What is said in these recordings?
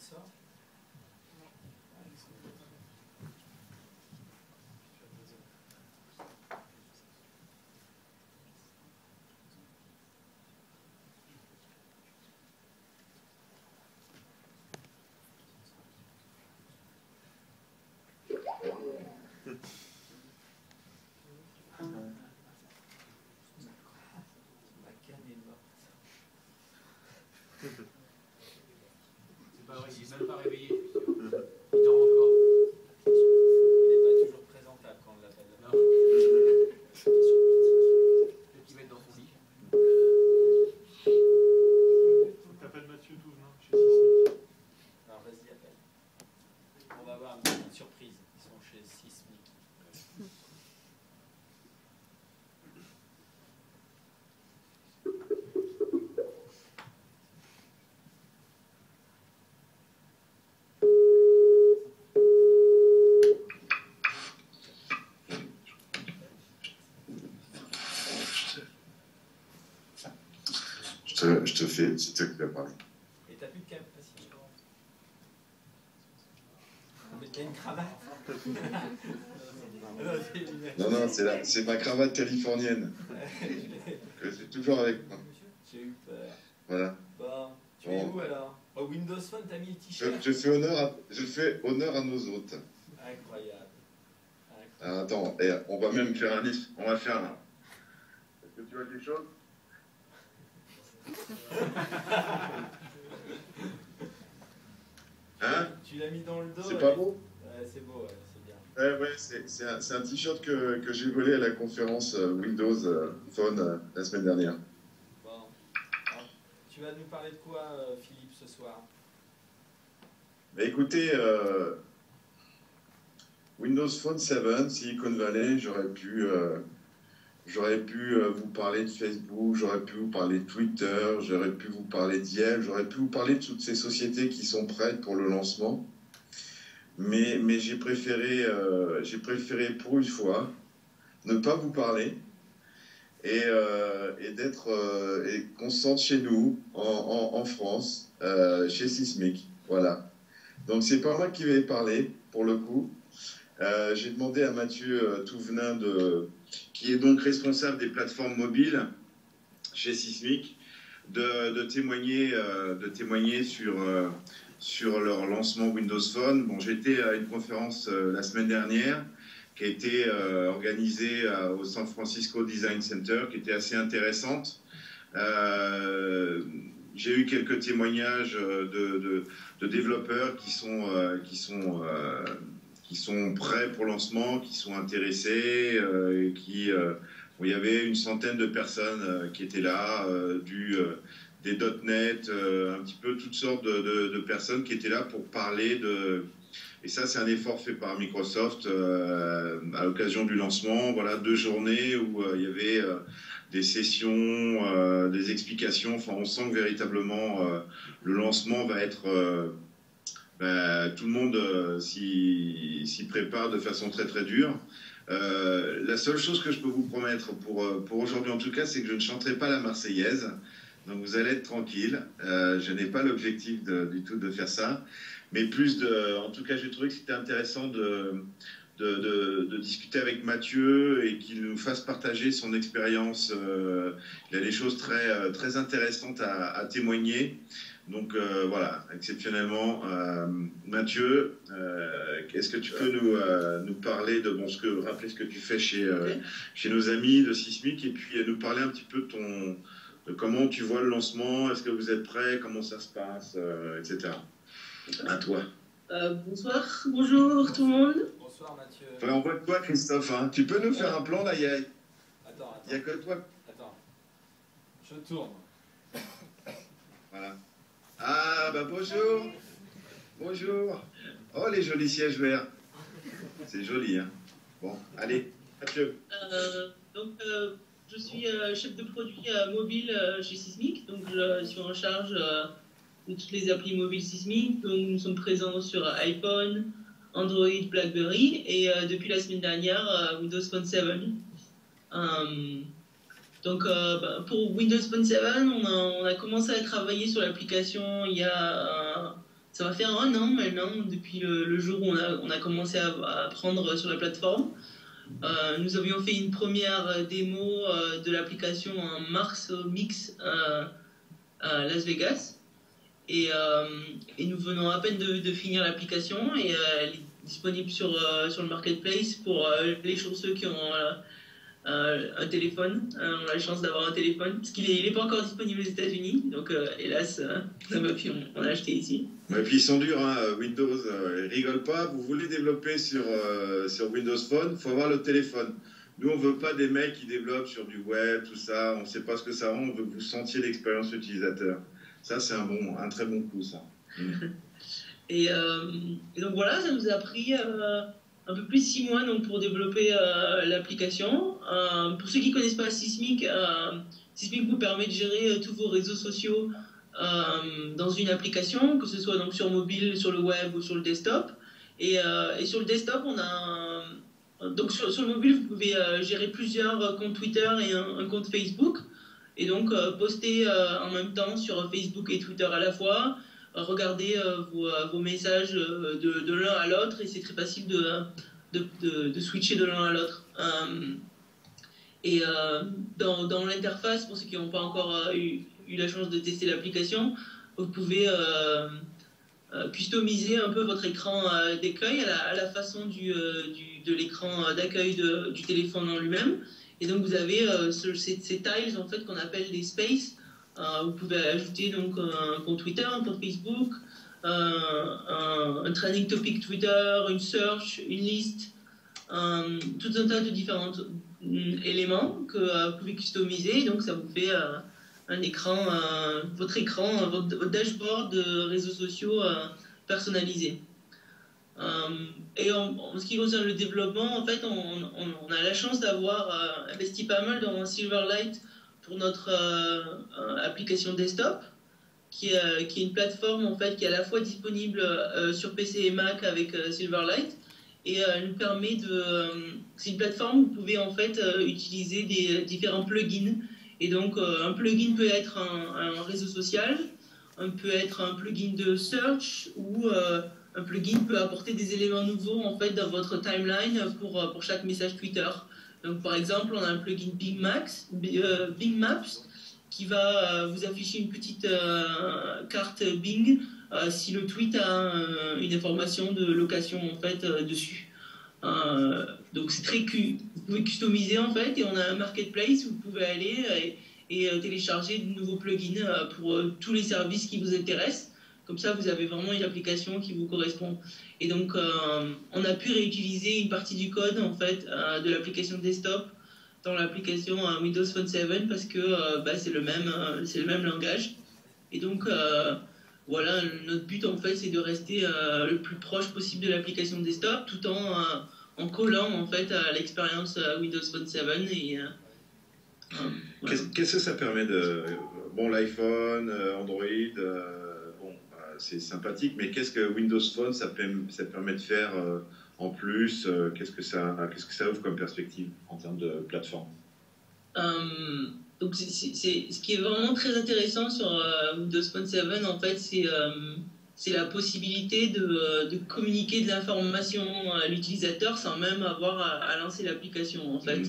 sort. Ma canne est morte. C'est pas vrai, il n'est même pas réveillé, je suis sûr. Il dort encore. Il n'est pas toujours présentable quand on l'appelle. Non. Peut-être qu'il va être dans son lit. T'appelles Mathieu Touvenin, chez Sismic. Alors vas-y, appelle. On va avoir une petite surprise. Ils sont chez Sismic. Je te fais, c'est toi qui vas parler. Et t'as plus de cam. Vas-y, je commence. Mais t'as une cravate. Non, c'est ma cravate californienne que j'ai toujours avec moi. J'ai eu peur. Voilà. Bon, tu es où alors? Au Windows Phone, t'as mis le t-shirt? Je fais honneur à nos hôtes. Incroyable. Alors, attends, on va même faire un livre. On va faire un. Est-ce que tu vois quelque chose? Hein? Tu l'as mis dans le dos. C'est pas beau? Ouais, c'est beau, ouais, c'est bien. Ouais, c'est un t-shirt que j'ai volé à la conférence Windows Phone la semaine dernière. Bon. Alors, tu vas nous parler de quoi, Philippe, ce soir? Bah, écoutez, Windows Phone 7, Silicon Valley, j'aurais pu vous parler de Facebook, j'aurais pu vous parler de Twitter, j'aurais pu vous parler d'Yelp, j'aurais pu vous parler de toutes ces sociétés qui sont prêtes pour le lancement. Mais j'ai préféré pour une fois ne pas vous parler et d'être qu'on se sente chez nous, en France, chez Sismic. Voilà. Donc c'est pas moi qui vais parler, pour le coup. J'ai demandé à Mathieu Touvenin, qui est donc responsable des plateformes mobiles chez Sismic, de témoigner sur leur lancement Windows Phone. Bon, j'étais à une conférence la semaine dernière qui a été organisée au San Francisco Design Center, qui était assez intéressante. J'ai eu quelques témoignages de développeurs qui sont prêts pour le lancement, qui sont intéressés, où il y avait une centaine de personnes qui étaient là, des .NET, un petit peu toutes sortes de personnes qui étaient là pour parler de... Et ça, c'est un effort fait par Microsoft à l'occasion du lancement. Voilà, 2 journées où il y avait des sessions, des explications. Enfin, on sent que véritablement le lancement va être... tout le monde s'y prépare de façon très très dure. La seule chose que je peux vous promettre pour aujourd'hui en tout cas, c'est que je ne chanterai pas la Marseillaise. Donc vous allez être tranquille. Je n'ai pas l'objectif du tout de faire ça. Mais en tout cas, j'ai trouvé que c'était intéressant de discuter avec Mathieu et qu'il nous fasse partager son expérience. Il a des choses très, très intéressantes à témoigner. Donc voilà, exceptionnellement, Mathieu, est-ce que tu peux nous parler de rappeler ce que tu fais chez nos amis de Sismic et puis nous parler un petit peu de comment tu vois le lancement, est-ce que vous êtes prêts, comment ça se passe, etc. À toi. Bonsoir, bonjour tout le monde. Bonsoir Mathieu. Enfin, on voit que toi, Christophe, hein. Tu peux nous faire un plan là, il y a que toi. Attends, je tourne. Voilà. Ah, bah bonjour. Bonjour. Oh, les jolis sièges verts. C'est joli, hein. Bon, allez, Mathieu. Je suis chef de produit mobile chez Sismic. Donc, je suis en charge de toutes les applis mobiles Sismic. Donc, nous sommes présents sur iPhone, Android, BlackBerry. Et depuis la semaine dernière, Windows Phone 7. Pour Windows Phone 7, on a commencé à travailler sur l'application il y a Ça va faire 1 an maintenant, depuis le jour où on a commencé à prendre sur la plateforme. Nous avions fait une première démo de l'application en mars au Mix à Las Vegas. Et nous venons à peine de finir l'application et elle est disponible sur le marketplace pour les chanceux qui ont un téléphone, on a la chance d'avoir un téléphone, parce qu'il n'est pas encore disponible aux États-Unis, donc hélas, on l'a acheté ici. Et puis ils sont durs, hein, Windows, ils rigolent pas. Vous voulez développer sur Windows Phone, il faut avoir le téléphone. Nous, on veut pas des mecs qui développent sur du web, tout ça, on sait pas ce que ça rend, on veut que vous sentiez l'expérience utilisateur. Ça, c'est un très bon coup, ça. Et donc voilà, ça nous a pris un peu plus de 6 mois donc, pour développer l'application. Pour ceux qui ne connaissent pas Seesmic, Seesmic vous permet de gérer tous vos réseaux sociaux dans une application, que ce soit donc, sur mobile, sur le web ou sur le desktop. Et sur le desktop, on a donc sur le mobile, vous pouvez gérer plusieurs comptes Twitter et un compte Facebook. Et donc poster en même temps sur Facebook et Twitter à la fois. Regardez vos messages de l'un à l'autre et c'est très facile de switcher de l'un à l'autre. Et dans l'interface, pour ceux qui n'ont pas encore eu la chance de tester l'application, vous pouvez customiser un peu votre écran d'accueil à la façon de l'écran d'accueil du téléphone en lui-même. Et donc vous avez ces tiles en fait, qu'on appelle des spaces. Vous pouvez ajouter donc un compte Twitter, un compte Facebook, un trending topic Twitter, une search, une liste, tout un tas de différents éléments que vous pouvez customiser. Donc ça vous fait un écran, votre dashboard de réseaux sociaux personnalisé. Et en ce qui concerne le développement, en fait, on a la chance d'avoir investi pas mal dans Silverlight pour notre application desktop, qui est une plateforme en fait, qui est à la fois disponible sur PC et Mac avec Silverlight, et nous permet c'est une plateforme où vous pouvez en fait utiliser des différents plugins. Et donc un plugin peut être un réseau social, peut être un plugin de search, ou un plugin peut apporter des éléments nouveaux en fait dans votre timeline pour chaque message Twitter. Donc, par exemple, on a un plugin Bing Maps qui va vous afficher une petite carte Bing si le tweet a une information de location en fait, dessus. Donc, c'est vous pouvez customiser en fait, et on a un marketplace où vous pouvez aller et télécharger de nouveaux plugins pour tous les services qui vous intéressent. Comme ça, vous avez vraiment une application qui vous correspond. Et donc, on a pu réutiliser une partie du code en fait, de l'application desktop dans l'application Windows Phone 7 parce que c'est le même langage. Et donc, voilà, notre but en fait, c'est de rester le plus proche possible de l'application desktop tout en collant en fait à l'expérience Windows Phone 7. Et, voilà. Qu'est-ce que ça permet de... Bon, l'iPhone, Android... c'est sympathique, mais qu'est-ce que Windows Phone ça permet de faire en plus qu'est-ce que ça ouvre comme perspective en termes de plateforme? Donc ce qui est vraiment très intéressant sur Windows Phone 7 en fait, c'est la possibilité de communiquer de l'information à l'utilisateur sans même avoir à lancer l'application en fait.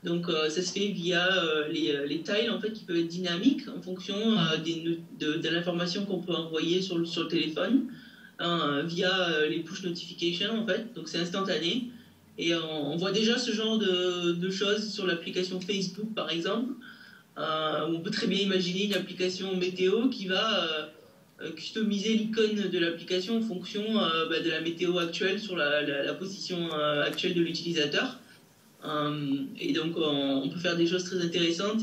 Donc ça se fait via les tiles en fait, qui peuvent être dynamiques en fonction de l'information qu'on peut envoyer sur le téléphone, via les push notifications en fait, donc c'est instantané. Et on voit déjà ce genre de choses sur l'application Facebook par exemple, où on peut très bien imaginer une application météo qui va customiser l'icône de l'application en fonction de la météo actuelle sur la position actuelle de l'utilisateur. Et donc on peut faire des choses très intéressantes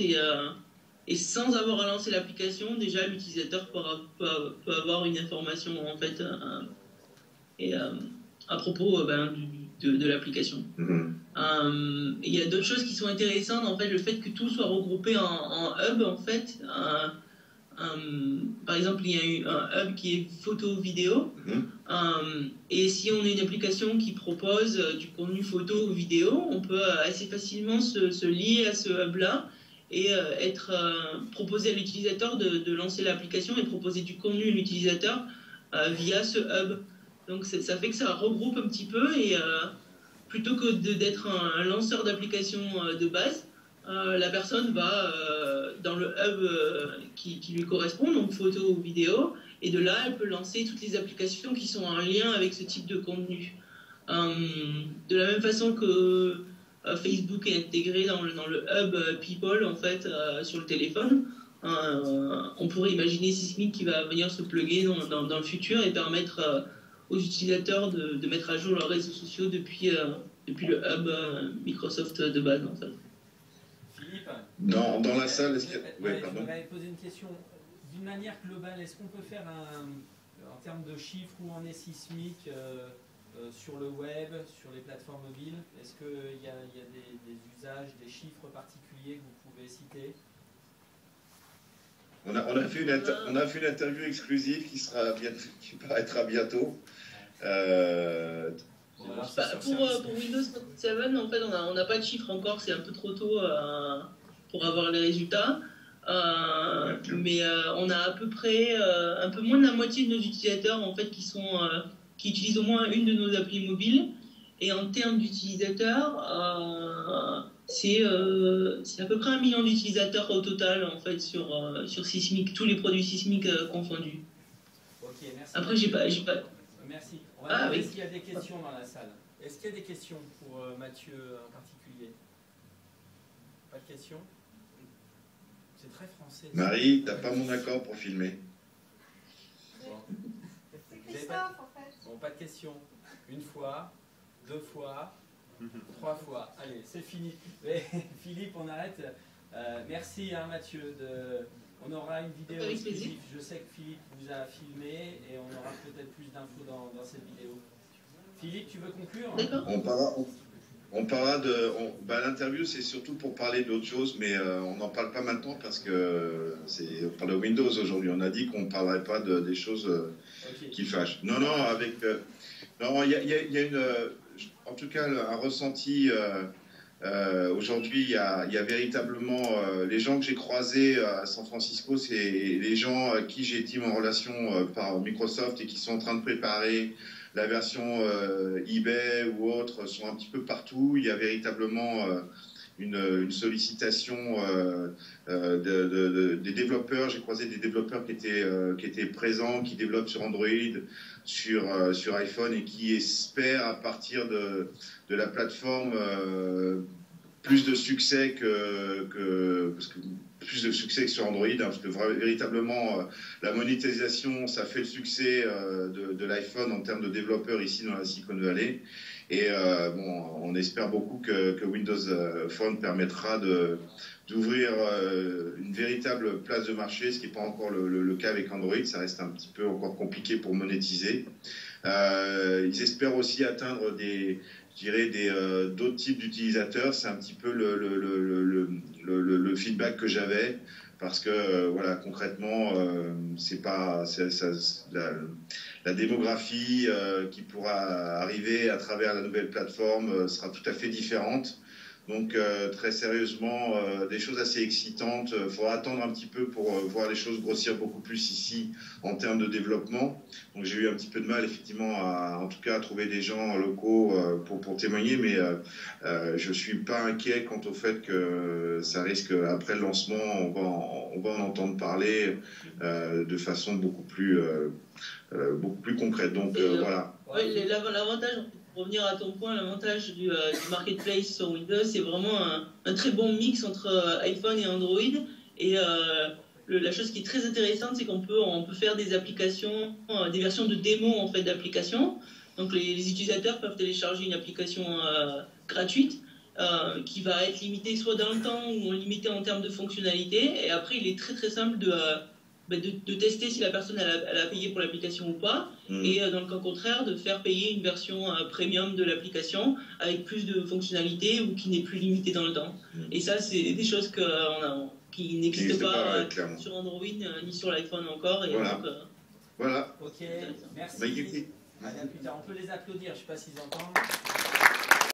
et sans avoir à lancer l'application, déjà l'utilisateur peut avoir une information en fait à propos de l'application. Il y a d'autres choses qui sont intéressantes en fait, le fait que tout soit regroupé en hub en fait. Par exemple, il y a eu un hub qui est photo-vidéo. Et si on a une application qui propose du contenu photo ou vidéo, on peut assez facilement se lier à ce hub-là et proposer à l'utilisateur de lancer l'application et proposer du contenu à l'utilisateur via ce hub. Donc ça fait que ça regroupe un petit peu et plutôt que d'être un lanceur d'applications de base, la personne va dans le hub qui lui correspond, donc photo ou vidéo, et de là elle peut lancer toutes les applications qui sont en lien avec ce type de contenu. De la même façon que Facebook est intégré dans le hub People en fait sur le téléphone, on pourrait imaginer Sysmic qui va venir se plugger dans le futur et permettre aux utilisateurs de mettre à jour leurs réseaux sociaux depuis le hub Microsoft de base en fait. Philippe, Dans la salle, est-ce que... ouais, Oui, pardon. je vais poser une question. D'une manière globale, est-ce qu'on peut faire en termes de chiffres où en est Sysmic sur le web, sur les plateformes mobiles? Est-ce qu'il y a des usages, des chiffres particuliers que vous pouvez citer? On a fait une interview exclusive qui paraîtra bientôt. Voilà, Pour Windows 7, en fait, on n'a pas de chiffres encore, c'est un peu trop tôt pour avoir les résultats. Mais on a à peu près un peu moins de la moitié de nos utilisateurs en fait qui utilisent au moins une de nos applis mobiles. Et en termes d'utilisateurs, c'est à peu près 1 million d'utilisateurs au total en fait sur Sysmic, tous les produits Sysmic confondus. Ok, merci. Après, j'ai pas. Merci. On va demander oui. s'il y a des questions dans la salle. Est-ce qu'il y a des questions pour Mathieu en particulier? Pas de questions? C'est très français. Marie, t'as pas mon accord pour filmer. Bon. C'est Vous avez Christophe, en fait. Bon, pas de questions. Une fois, 2 fois, 3 fois. Allez, c'est fini. Mais, Philippe, on arrête. Merci Mathieu. On aura une vidéo Avec exclusive. plaisir. Je sais que Philippe vous a filmé et on aura peut-être plus d'infos dans cette vidéo. Philippe, tu veux conclure? D'accord. L'interview, c'est surtout pour parler d'autre chose, mais on n'en parle pas maintenant parce que on parle de Windows aujourd'hui. On a dit qu'on ne parlerait pas des choses qui fâchent. Non, il y a en tout cas un ressenti. Aujourd'hui, il y a véritablement les gens que j'ai croisés à San Francisco, c'est les gens à qui j'ai été en relation par Microsoft et qui sont en train de préparer la version eBay ou autre, sont un petit peu partout. Il y a véritablement une sollicitation des développeurs. J'ai croisé des développeurs qui étaient présents, qui développent sur Android, sur iPhone et qui espèrent à partir de la plateforme plus de succès plus de succès que sur Android, hein, parce que véritablement la monétisation, ça fait le succès de l'iPhone en termes de développeurs ici dans la Silicon Valley. Et on espère beaucoup que Windows Phone permettra d'ouvrir une véritable place de marché, ce qui n'est pas encore le cas avec Android. Ça reste un petit peu encore compliqué pour monétiser. Ils espèrent aussi atteindre d'autres types d'utilisateurs. C'est un petit peu le feedback que j'avais, parce que voilà, concrètement, la démographie qui pourra arriver à travers la nouvelle plateforme sera tout à fait différente. Donc très sérieusement, des choses assez excitantes. Il faudra attendre un petit peu pour voir les choses grossir beaucoup plus ici en termes de développement. Donc j'ai eu un petit peu de mal effectivement en tout cas à trouver des gens locaux pour témoigner, mais je suis pas inquiet quant au fait que ça risque, après le lancement, on va en entendre parler de façon beaucoup plus concrète. Donc voilà. Ouais, l'avantage, pour revenir à ton point, l'avantage du marketplace sur Windows, c'est vraiment un très bon mix entre iPhone et Android. Et la chose qui est très intéressante, c'est qu'on peut faire des applications, des versions de démo en fait d'applications. Donc les utilisateurs peuvent télécharger une application gratuite qui va être limitée soit dans le temps ou limitée en termes de fonctionnalité. Et après, il est très très simple de tester si la personne elle a payé pour l'application ou pas, et dans le cas contraire de faire payer une version premium de l'application avec plus de fonctionnalités ou qui n'est plus limitée dans le temps. Et ça, c'est des choses qui n'existent pas sur Android ni sur l'iPhone encore. Et voilà. Donc, voilà. Ok, merci. Magnifique. Allez, à plus tard. On peut les applaudir, je ne sais pas s'ils entendent.